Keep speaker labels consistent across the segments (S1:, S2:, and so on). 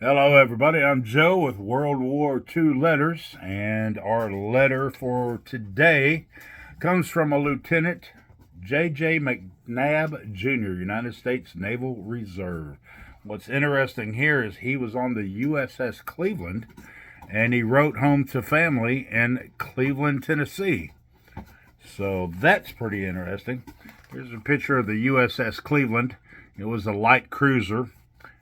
S1: Hello, everybody. I'm Joe with World War II Letters, and our letter for today comes from a Lieutenant J.J. McNabb Jr., United States Naval Reserve. What's interesting here is he was on the USS Cleveland, and he wrote home to family in Cleveland, Tennessee. So that's pretty interesting. Here's a picture of the USS Cleveland. It was a light cruiser,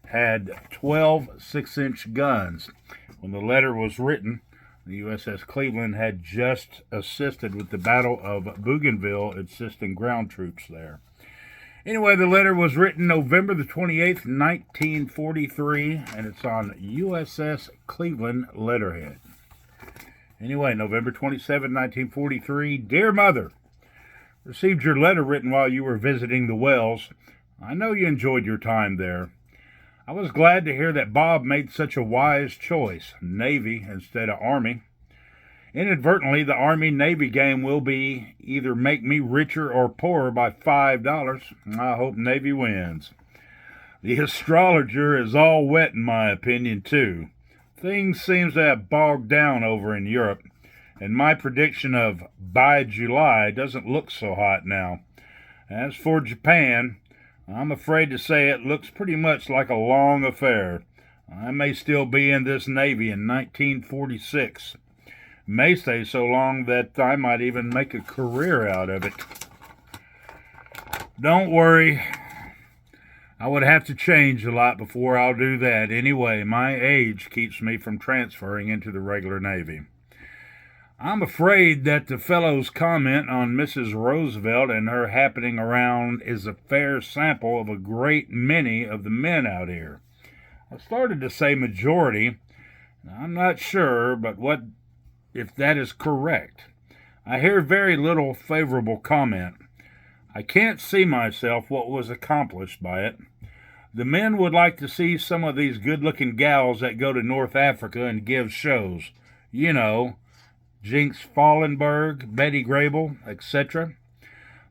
S1: had 12 6-inch guns. When the letter was written, the USS Cleveland had just assisted with the Battle of Bougainville, assisting ground troops there. Anyway, the letter was written November the 28th, 1943, and it's on USS Cleveland letterhead. Anyway, November 27, 1943, Dear Mother, received your letter written while you were visiting the Wells. I know you enjoyed your time there. I was glad to hear that Bob made such a wise choice, Navy instead of Army. Inadvertently, the Army-Navy game will be either make me richer or poorer by $5. I hope Navy wins. The astrologer is all wet in my opinion, too. Things seems to have bogged down over in Europe, and my prediction of by July doesn't look so hot now. As for Japan, I'm afraid to say it looks pretty much like a long affair. I may still be in this Navy in 1946. May stay so long that I might even make a career out of it. Don't worry. I would have to change a lot before I'll do that. Anyway, my age keeps me from transferring into the regular Navy. I'm afraid that the fellow's comment on Mrs. Roosevelt and her happening around is a fair sample of a great many of the men out here. I started to say majority. I'm not sure, but what if that is correct? I hear very little favorable comment. I can't see myself what was accomplished by it. The men would like to see some of these good-looking gals that go to North Africa and give shows. You know, Jinx Fallenberg, Betty Grable, etc.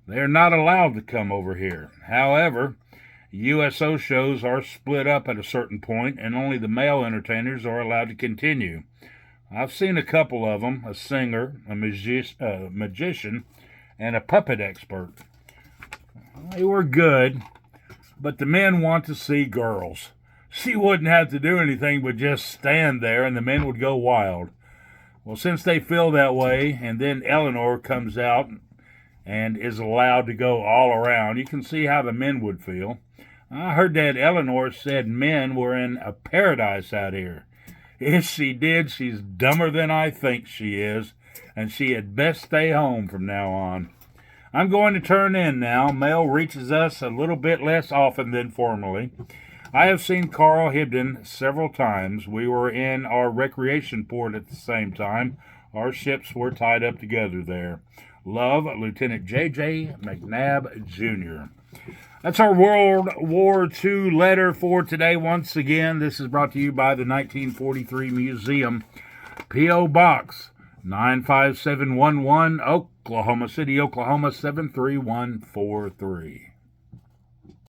S1: They are not allowed to come over here. However, USO shows are split up at a certain point, and only the male entertainers are allowed to continue. I've seen a couple of them, a singer, a magician, and a puppet expert. They were good, but the men want to see girls. She wouldn't have to do anything but just stand there, and the men would go wild. Well, since they feel that way, and then Eleanor comes out and is allowed to go all around, you can see how the men would feel. I heard that Eleanor said men were in a paradise out here. If she did, she's dumber than I think she is, and she had best stay home from now on. I'm going to turn in now. Mail reaches us a little bit less often than formerly. I have seen Carl Hibden several times. We were in our recreation port at the same time. Our ships were tied up together there. Love, Lieutenant J.J. McNabb Jr. That's our World War II letter for today. Once again, this is brought to you by the 1943 Museum. P.O. Box 95711, Oklahoma City, Oklahoma 73143.